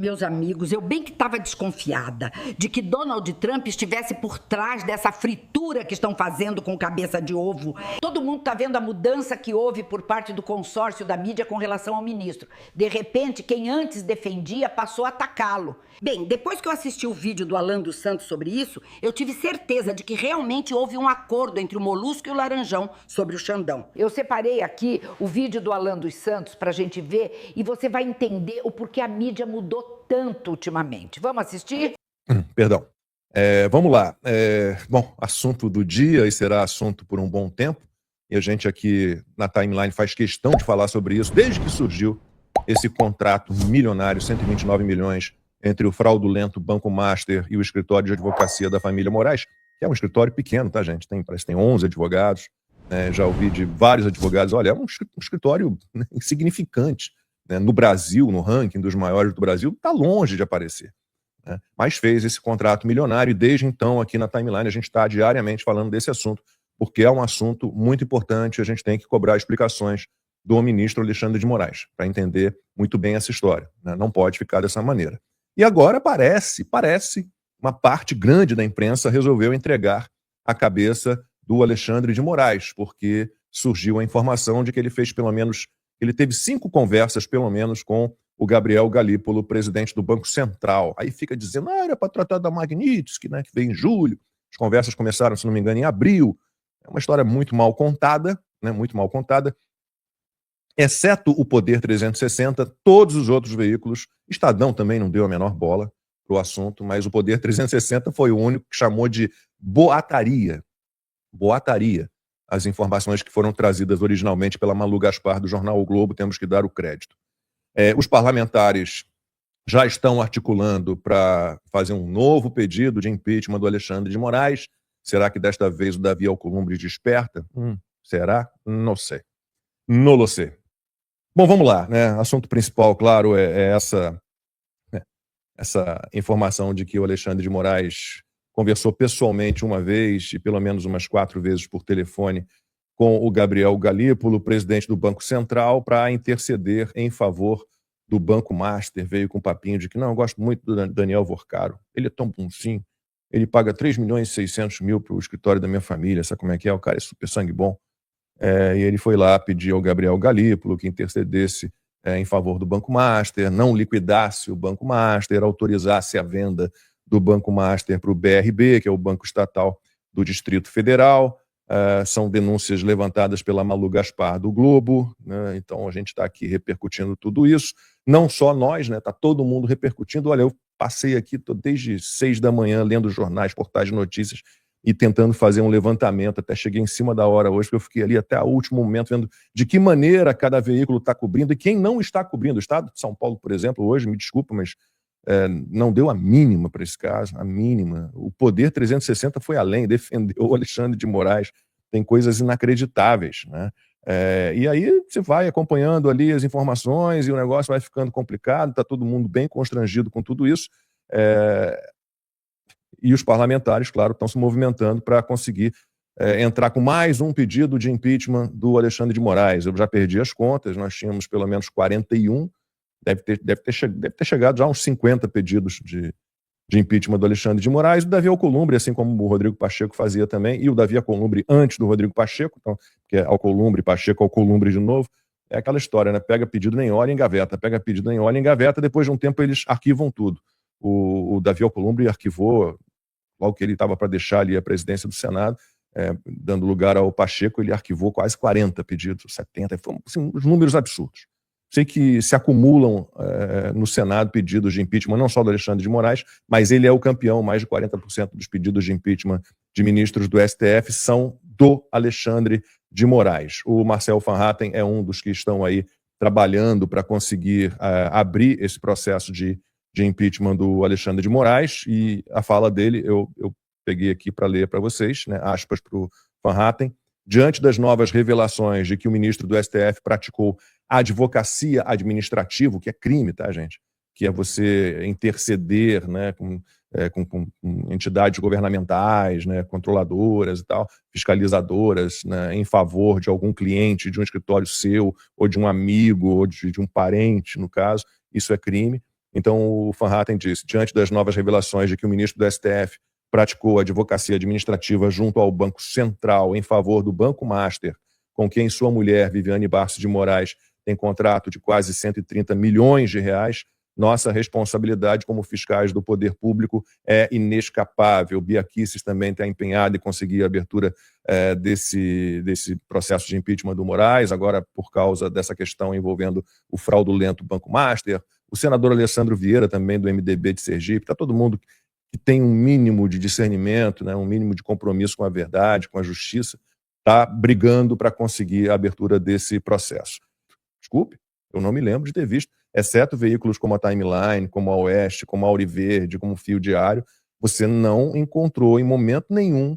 Meus amigos, eu bem que estava desconfiada de que Donald Trump estivesse por trás dessa fritura que estão fazendo com cabeça de ovo. Todo mundo está vendo a mudança que houve por parte do consórcio da mídia com relação ao ministro. De repente, quem antes defendia passou a atacá-lo. Bem, depois que eu assisti o vídeo do Alan dos Santos sobre isso, eu tive certeza de que realmente houve um acordo entre o Molusco e o Laranjão sobre o Xandão. Eu separei aqui o vídeo do Alan dos Santos para a gente ver e você vai entender o porquê a mídia mudou tanto ultimamente. Vamos assistir? Perdão. Vamos lá. Bom, assunto do dia e será assunto por um bom tempo. E a gente aqui na timeline faz questão de falar sobre isso desde que surgiu esse contrato milionário, 129 milhões, entre o fraudulento Banco Master e o escritório de advocacia da família Moraes, que é um escritório pequeno, tá, gente? Parece que tem 11 advogados. Já ouvi de vários advogados. Olha, é um escritório insignificante. No Brasil, no ranking dos maiores do Brasil, está longe de aparecer. Mas fez esse contrato milionário e desde então aqui na timeline a gente está diariamente falando desse assunto, porque é um assunto muito importante, a gente tem que cobrar explicações do ministro Alexandre de Moraes, para entender muito bem essa história. Não pode ficar dessa maneira. E agora parece, uma parte grande da imprensa resolveu entregar a cabeça do Alexandre de Moraes, porque surgiu a informação de que ele teve 5 conversas, pelo menos, com o Gabriel Galípolo, presidente do Banco Central. Aí fica dizendo, era para tratar da Magnitsky, que veio em julho. As conversas começaram, se não me engano, em abril. É uma história muito mal contada, muito mal contada. Exceto o Poder 360, todos os outros veículos, Estadão também não deu a menor bola para o assunto, mas o Poder 360 foi o único que chamou de boataria. Boataria. As informações que foram trazidas originalmente pela Malu Gaspar do jornal O Globo, temos que dar o crédito. Os parlamentares já estão articulando para fazer um novo pedido de impeachment do Alexandre de Moraes. Será que desta vez o Davi Alcolumbre desperta? Será? Não sei. Não lo sei. Bom, vamos lá. Assunto principal, claro, é essa informação de que o Alexandre de Moraes conversou pessoalmente uma vez e pelo menos umas 4 vezes por telefone com o Gabriel Galípolo, presidente do Banco Central, para interceder em favor do Banco Master. Veio com um papinho de que, não, eu gosto muito do Daniel Vorcaro, ele é tão bonzinho, ele paga 3.600.000 para o escritório da minha família, sabe como é que é? O cara é super sangue bom. E ele foi lá pedir ao Gabriel Galípolo que intercedesse em favor do Banco Master, não liquidasse o Banco Master, autorizasse a venda do Banco Master para o BRB, que é o Banco Estatal do Distrito Federal. São denúncias levantadas pela Malu Gaspar do Globo, então a gente está aqui repercutindo tudo isso. Não só nós, está todo mundo repercutindo. Olha, eu passei aqui, estou desde 6 da manhã lendo jornais, portais de notícias e tentando fazer um levantamento, até cheguei em cima da hora hoje, porque eu fiquei ali até o último momento vendo de que maneira cada veículo está cobrindo e quem não está cobrindo. O Estado de São Paulo, por exemplo, hoje, me desculpa, mas não deu a mínima para esse caso, a mínima. O Poder 360 foi além, defendeu o Alexandre de Moraes, tem coisas inacreditáveis, e aí você vai acompanhando ali as informações e o negócio vai ficando complicado, está todo mundo bem constrangido com tudo isso, e os parlamentares, claro, estão se movimentando para conseguir entrar com mais um pedido de impeachment do Alexandre de Moraes. Eu já perdi as contas, nós tínhamos pelo menos 41, deve ter chegado já a uns 50 pedidos de impeachment do Alexandre de Moraes. O Davi Alcolumbre, assim como o Rodrigo Pacheco fazia também, e o Davi Alcolumbre antes do Rodrigo Pacheco, então, que é Alcolumbre, Pacheco, Alcolumbre de novo, é aquela história, pega pedido, nem olha, engaveta, pega pedido, nem olha, engaveta, depois de um tempo eles arquivam tudo. O Davi Alcolumbre arquivou, logo que ele estava para deixar ali a presidência do Senado, dando lugar ao Pacheco, ele arquivou quase 40 pedidos, 70, foram assim, uns números absurdos. Sei que se acumulam no Senado pedidos de impeachment, não só do Alexandre de Moraes, mas ele é o campeão, mais de 40% dos pedidos de impeachment de ministros do STF são do Alexandre de Moraes. O Marcel Van Hatten é um dos que estão aí trabalhando para conseguir abrir esse processo de impeachment do Alexandre de Moraes, e a fala dele eu peguei aqui para ler para vocês, aspas para o Van Hatten. Diante das novas revelações de que o ministro do STF praticou advocacia administrativa, que é crime, tá, gente? Que é você interceder com entidades governamentais, controladoras e tal, fiscalizadoras, em favor de algum cliente, de um escritório seu, ou de um amigo, ou de um parente, no caso, isso é crime. Então o Van Hatten disse, diante das novas revelações de que o ministro do STF praticou advocacia administrativa junto ao Banco Central em favor do Banco Master, com quem sua mulher, Viviane Barros de Moraes, tem contrato de quase 130 milhões de reais, nossa responsabilidade como fiscais do poder público é inescapável. Bia Kicis também está empenhada em conseguir a abertura desse processo de impeachment do Moraes, agora por causa dessa questão envolvendo o fraudulento Banco Master. O senador Alessandro Vieira, também do MDB de Sergipe, está todo mundo que tem um mínimo de discernimento, né, um mínimo de compromisso com a verdade, com a justiça, está brigando para conseguir a abertura desse processo. Desculpe, eu não me lembro de ter visto, exceto veículos como a Timeline, como a Oeste, como a Auriverde, como o Fio Diário, você não encontrou em momento nenhum,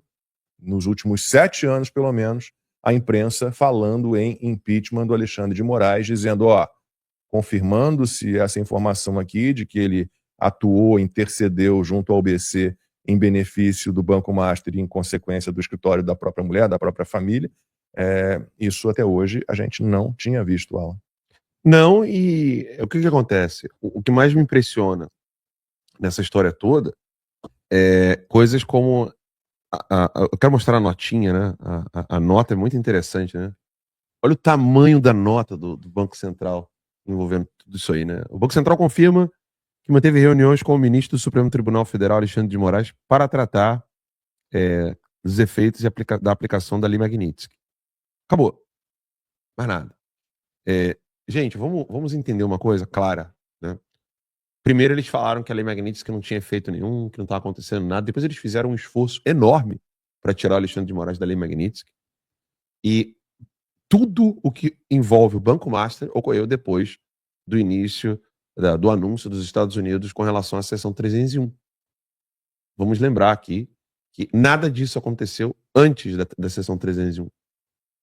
nos últimos 7 anos pelo menos, a imprensa falando em impeachment do Alexandre de Moraes, dizendo, confirmando-se essa informação aqui de que ele atuou, intercedeu junto ao BC em benefício do Banco Master e em consequência do escritório da própria mulher, da própria família, isso até hoje a gente não tinha visto, Alan. Não, e o que acontece? O que mais me impressiona nessa história toda é coisas como... eu quero mostrar a notinha, né? A nota é muito interessante, né? Olha o tamanho da nota do Banco Central envolvendo tudo isso aí, né? O Banco Central confirma que manteve reuniões com o ministro do Supremo Tribunal Federal, Alexandre de Moraes, para tratar dos efeitos da aplicação da Lei Magnitsky. Acabou. Mais nada. Gente, vamos entender uma coisa clara, né? Primeiro eles falaram que a Lei Magnitsky não tinha efeito nenhum, que não estava acontecendo nada. Depois eles fizeram um esforço enorme para tirar o Alexandre de Moraes da Lei Magnitsky. E tudo o que envolve o Banco Master ocorreu depois do início do anúncio dos Estados Unidos com relação à seção 301. Vamos lembrar aqui que nada disso aconteceu antes da seção 301.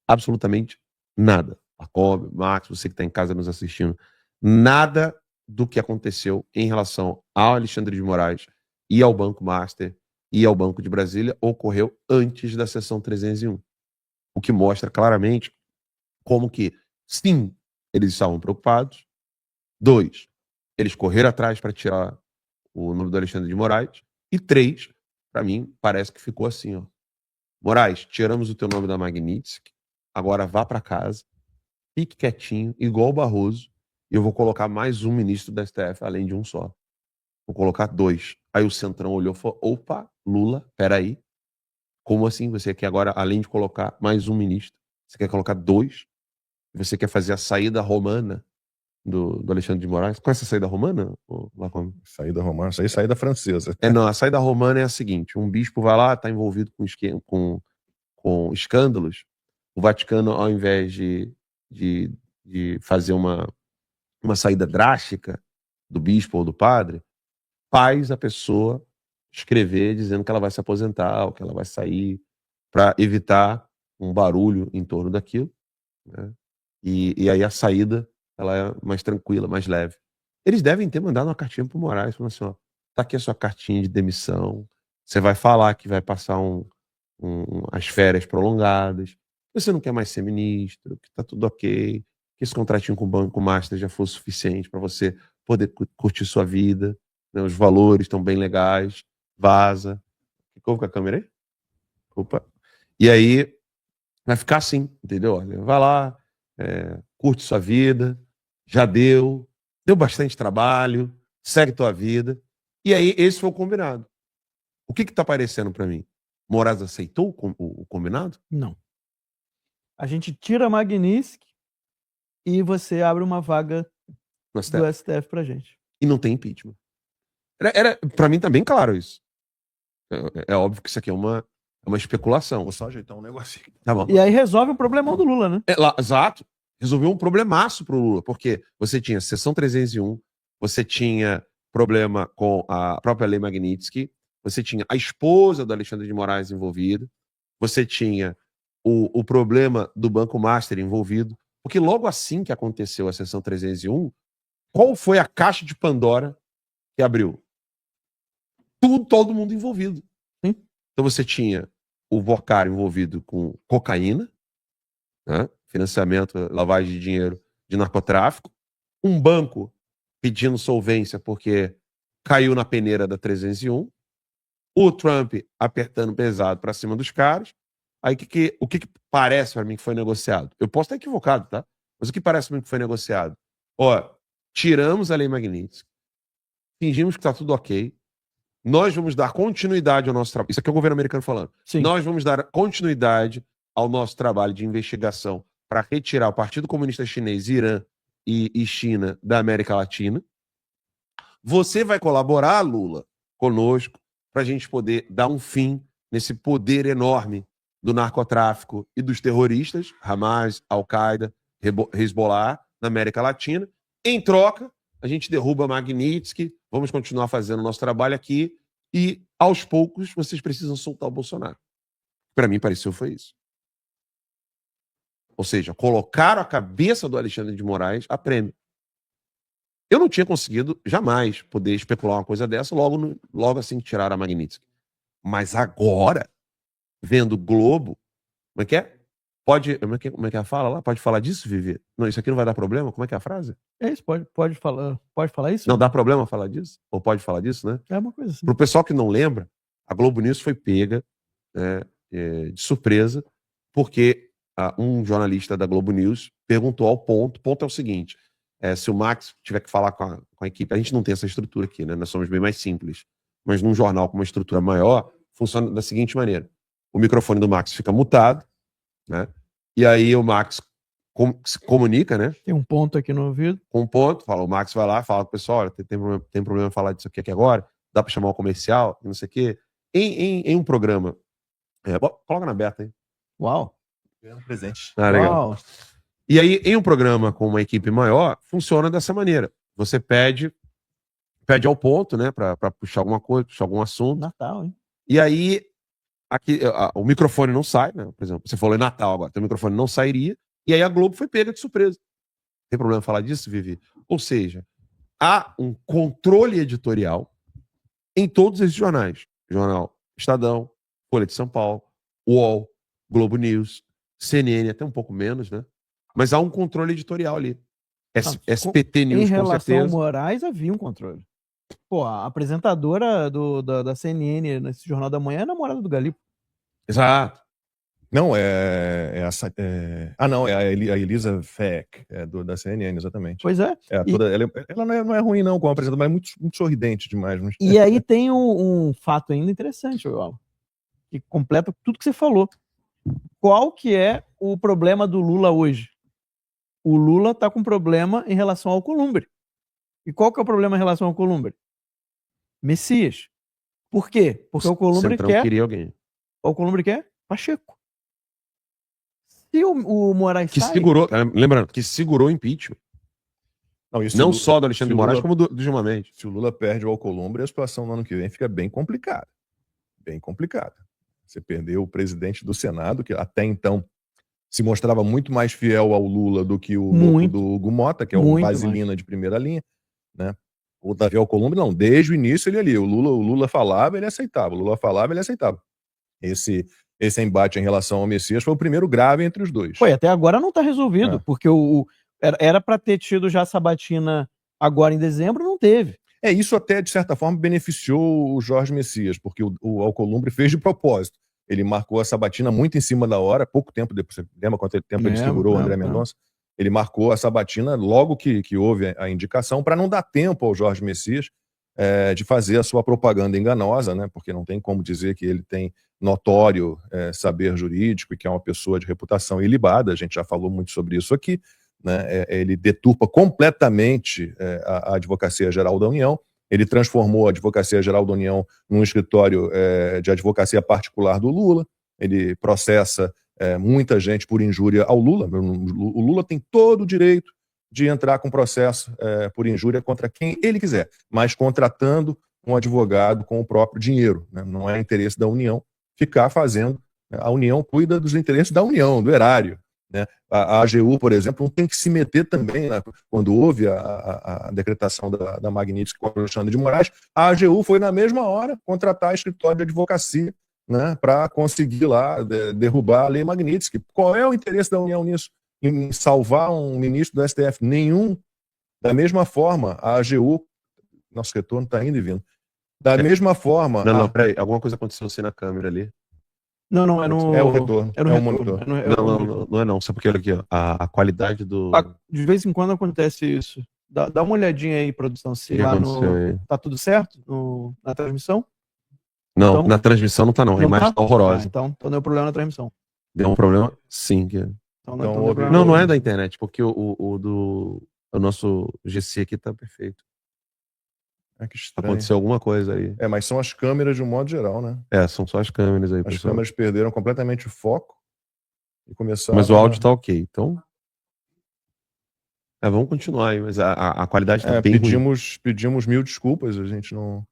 Absolutamente nada. Jacob, Max, você que está em casa nos assistindo, nada do que aconteceu em relação ao Alexandre de Moraes e ao Banco Master e ao Banco de Brasília ocorreu antes da seção 301. O que mostra claramente como que, sim, eles estavam preocupados. 2, eles correram atrás para tirar o nome do Alexandre de Moraes. E 3, para mim, parece que ficou assim, Moraes, tiramos o teu nome da Magnitsky, agora vá para casa, fique quietinho, igual o Barroso, e eu vou colocar mais um ministro da STF, além de um só. Vou colocar 2. Aí o Centrão olhou e falou, opa, Lula, peraí, como assim? Você quer agora, além de colocar mais um ministro, você quer colocar 2? Você quer fazer a saída romana do Alexandre de Moraes? Conhece a saída romana? Saída romana, isso aí é saída francesa. Não, a saída romana é a seguinte, um bispo vai lá, está envolvido com escândalos, o Vaticano, ao invés de fazer uma saída drástica do bispo ou do padre, faz a pessoa escrever dizendo que ela vai se aposentar ou que ela vai sair para evitar um barulho em torno daquilo, né? E aí a saída ela é mais tranquila, mais leve. Eles devem ter mandado uma cartinha pro Moraes, falando assim, tá aqui a sua cartinha de demissão, você vai falar que vai passar as férias prolongadas, você não quer mais ser ministro, que tá tudo ok, que esse contratinho com o Banco Master já foi suficiente para você poder curtir sua vida, né? Os valores estão bem legais, vaza. Ficou com a câmera aí? Opa. E aí vai ficar assim, entendeu? Olha, vai lá, curte sua vida, já deu bastante trabalho, segue tua vida. E aí esse foi o combinado. O que tá parecendo para mim? Moraes aceitou o combinado? Não. A gente tira a Magnitsky e você abre uma vaga do STF pra gente. E não tem impeachment. Pra mim tá bem claro isso. É óbvio que isso aqui é uma especulação. Vou só ajeitar um negocinho. Tá bom. E aí resolve o problemão do Lula, né? Exato. Resolveu um problemaço pro Lula, porque você tinha seção 301, você tinha problema com a própria Lei Magnitsky, você tinha a esposa do Alexandre de Moraes envolvida, você tinha o problema do Banco Master envolvido, porque logo assim que aconteceu a seção 301, qual foi a caixa de Pandora que abriu? Todo mundo envolvido. Sim. Então você tinha o Vocário envolvido com cocaína, né? Financiamento, lavagem de dinheiro de narcotráfico, um banco pedindo solvência porque caiu na peneira da 301, o Trump apertando pesado para cima dos caras. Aí o que parece para mim que foi negociado? Eu posso estar equivocado, tá? Mas o que parece para mim que foi negociado? Ó, tiramos a lei Magnitsky, fingimos que está tudo ok, nós vamos dar continuidade ao nosso trabalho. Isso aqui é o governo americano falando. Sim. Nós vamos dar continuidade ao nosso trabalho de investigação para retirar o Partido Comunista Chinês, Irã e China da América Latina. Você vai colaborar, Lula, conosco, para a gente poder dar um fim nesse poder enorme do narcotráfico e dos terroristas, Hamas, Al-Qaeda, Hezbollah, na América Latina. Em troca, a gente derruba Magnitsky, vamos continuar fazendo o nosso trabalho aqui e, aos poucos, vocês precisam soltar o Bolsonaro. Para mim, pareceu foi isso. Ou seja, colocaram a cabeça do Alexandre de Moraes a prêmio. Eu não tinha conseguido jamais poder especular uma coisa dessa logo assim que tiraram a Magnitsky. Mas agora, vendo o Globo, como é que é? Como é que é a fala lá? Pode falar disso, Vivi? Não, isso aqui não vai dar problema? Como é que é a frase? É isso, pode falar isso? Não dá problema falar disso? Ou pode falar disso, né? É uma coisa assim. Pro pessoal que não lembra, a Globo News foi pega, né, de surpresa, porque um jornalista da Globo News perguntou ao ponto. O ponto é o seguinte: se o Max tiver que falar com a equipe, a gente não tem essa estrutura aqui, né? Nós somos bem mais simples. Mas num jornal com uma estrutura maior, funciona da seguinte maneira: o microfone do Max fica mutado, né? E aí o Max se comunica, né? Tem um ponto aqui no ouvido. Com um ponto, o Max vai lá, fala pro pessoal: olha, tem problema falar disso aqui agora, dá para chamar o comercial, não sei o quê. Em um programa, coloca na beta aí. Uau! Ganhando presente. Legal. Uau. E aí, em um programa com uma equipe maior, funciona dessa maneira. Você pede ao ponto, né, para puxar alguma coisa, puxar algum assunto. Natal, hein? E aí, aqui, o microfone não sai, né? Por exemplo, você falou em Natal agora, então o microfone não sairia, e aí a Globo foi pega de surpresa. Tem problema falar disso, Vivi? Ou seja, há um controle editorial em todos esses jornais. Jornal Estadão, Folha de São Paulo, UOL, Globo News, CNN, até um pouco menos, né? Mas há um controle editorial ali. SPT News, em relação com certeza. ao Moraes, havia um controle. Pô, a apresentadora da CNN nesse Jornal da Manhã é a namorada do Galipo. Exato. Não, não, é a Elisa Feck, da CNN, exatamente. Pois é. Ela não é ruim, não, como apresentadora, mas é muito sorridente demais. E aí tem um fato ainda interessante, Joel, que completa tudo que você falou. Qual que é o problema do Lula hoje? O Lula está com problema em relação ao Alcolumbre. E qual que é o problema em relação ao Alcolumbre? Messias. Por quê? Porque o Alcolumbre queria alguém. O Alcolumbre quer Pacheco. Se o Moraes que segurou, lembrando, que segurou o impeachment. Não só do Alexandre de Moraes, como do Gilmar Mendes. Se o Lula perde o Alcolumbre, a situação no ano que vem fica bem complicada. Bem complicada. Você perdeu o presidente do Senado, que até então se mostrava muito mais fiel ao Lula do que o do Hugo Mota, que é um vaselina de primeira linha, né? O Davi Alcolumbre, não, desde o início ele ali, o Lula falava, ele aceitava, o Lula falava, ele aceitava. Esse embate em relação ao Messias foi o primeiro grave entre os dois. Até agora não está resolvido, porque era para ter tido já a sabatina agora em dezembro, não teve. Isso até, de certa forma, beneficiou o Jorge Messias, porque o Alcolumbre fez de propósito. Ele marcou a sabatina muito em cima da hora, pouco tempo depois. Você lembra quanto tempo ele segurou o André Mendonça? Ele marcou a sabatina logo que houve a indicação, para não dar tempo ao Jorge Messias de fazer a sua propaganda enganosa, né? Porque não tem como dizer que ele tem notório saber jurídico e que é uma pessoa de reputação ilibada. A gente já falou muito sobre isso aqui, né? Ele deturpa completamente a Advocacia Geral da União. Ele transformou a Advocacia Geral da União num escritório de advocacia particular do Lula. Ele processa muita gente por injúria ao Lula. O Lula tem todo o direito de entrar com processo por injúria contra quem ele quiser, mas contratando um advogado com o próprio dinheiro, né? Não é interesse da União ficar fazendo. A União cuida dos interesses da União, do erário, né? A AGU, por exemplo, não tem que se meter também, né? Quando houve a decretação da Magnitsky com o Alexandre de Moraes, a AGU foi na mesma hora contratar escritório de advocacia, né, para conseguir lá derrubar a lei Magnitsky. Qual é o interesse da União nisso? Em salvar um ministro do STF? Nenhum. Da mesma forma, a AGU, nosso retorno está indo e vindo. Da mesma forma... Não, peraí, alguma coisa aconteceu assim na câmera ali. Não, é no... É o retorno, é no é o retorno, monitor. Não é não, sabe porque olha aqui, ó, a qualidade do... De vez em quando acontece isso. Dá uma olhadinha aí, produção, se O que lá aconteceu aí? tá tudo certo na transmissão? Não, Então- na transmissão não tá não, a Não imagem tá horrorosa. então deu problema na transmissão. Deu um problema? Sim. Então Então, deu houve- problema. Não é da internet, porque o nosso GC aqui tá perfeito. Que estranho. Aconteceu alguma coisa aí. Mas são as câmeras de um modo geral, né? São só as câmeras aí, As pessoal. câmeras perderam completamente o foco e começaram... Mas o áudio tá ok, então... vamos continuar aí, mas a qualidade tá bem ruim. pedimos 1000 desculpas, a gente não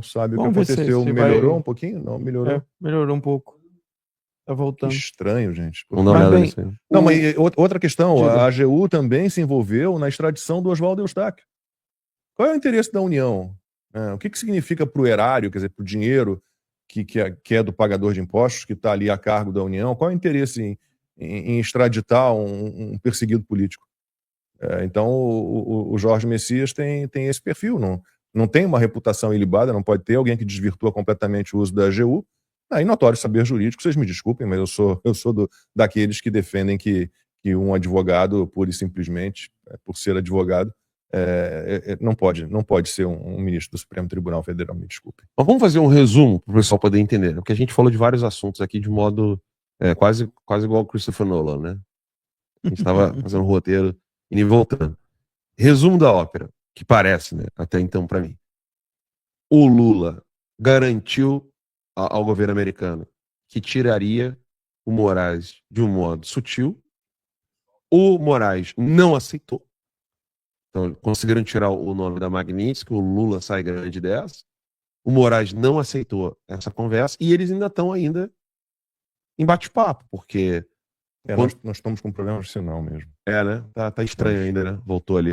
sabe Vamos o ver que se aconteceu. vai- Melhorou um pouquinho? Não, melhorou. Melhorou um pouco. Tá Que voltando. estranho, gente. Vamos dar uma Mas olhada bem, nisso aí. Não, mas outra questão, Diga. a AGU também se envolveu na extradição do Oswaldo Eustáquio. Qual é o interesse da União? O que significa para o erário, quer dizer, para o dinheiro que é do pagador de impostos, que está ali a cargo da União? Qual é o interesse em extraditar um perseguido político? Então, o Jorge Messias tem esse perfil, não tem uma reputação ilibada, não pode ter alguém que desvirtua completamente o uso da AGU. Em notório saber jurídico, vocês me desculpem, mas eu sou daqueles que defendem que um advogado, pura e simplesmente, por ser advogado, não pode ser um ministro do Supremo Tribunal Federal, me desculpem. Mas vamos fazer um resumo para o pessoal poder entender, porque a gente falou de vários assuntos aqui de modo quase igual o Christopher Nolan, né? A gente estava fazendo um roteiro indo e voltando. Resumo da ópera, que parece, né, até então para mim. O Lula garantiu ao governo americano que tiraria o Moraes de um modo sutil. O Moraes não aceitou. Então, conseguiram tirar o nome da Magnitsky, o Lula sai grande dessa. O Moraes não aceitou essa conversa e eles ainda estão ainda em bate-papo, porque... Nós estamos com um problema nacional mesmo. né? Tá estranho ainda, né? Voltou ali.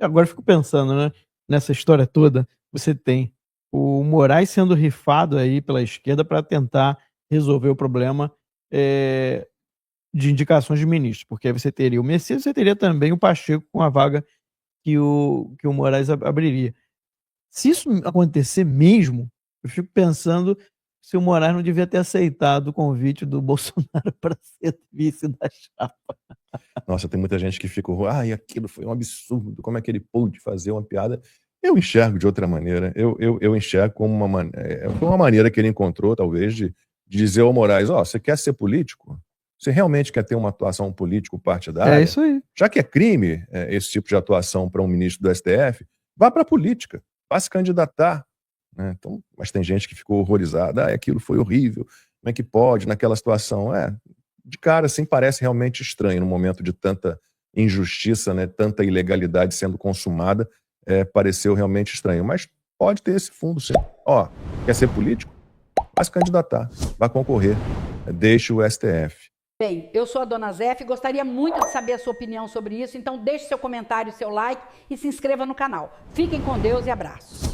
Agora eu fico pensando, né? Nessa história toda, você tem o Moraes sendo rifado aí pela esquerda para tentar resolver o problema de indicações de ministros, porque aí você teria o Messias, você teria também o Pacheco com a vaga que o Moraes abriria. Se isso acontecer mesmo, eu fico pensando se o Moraes não devia ter aceitado o convite do Bolsonaro para ser vice da chapa. Nossa, tem muita gente que fica, aquilo foi um absurdo, como é que ele pôde fazer uma piada? Eu enxergo de outra maneira, eu enxergo como uma maneira que ele encontrou, talvez, de dizer ao Moraes, você quer ser político? Você realmente quer ter uma atuação político-partidária? É isso aí. Já que é crime esse tipo de atuação para um ministro do STF, vá para a política, vá se candidatar. Então, mas tem gente que ficou horrorizada, aquilo foi horrível, como é que pode, naquela situação? De cara, assim, parece realmente estranho, no momento de tanta injustiça, né, tanta ilegalidade sendo consumada, pareceu realmente estranho, mas pode ter esse fundo, sim. Quer ser político? Vai se candidatar, vai concorrer, deixe o STF. Bem, eu sou a Dona Zéf e gostaria muito de saber a sua opinião sobre isso, então deixe seu comentário, seu like e se inscreva no canal. Fiquem com Deus e abraços.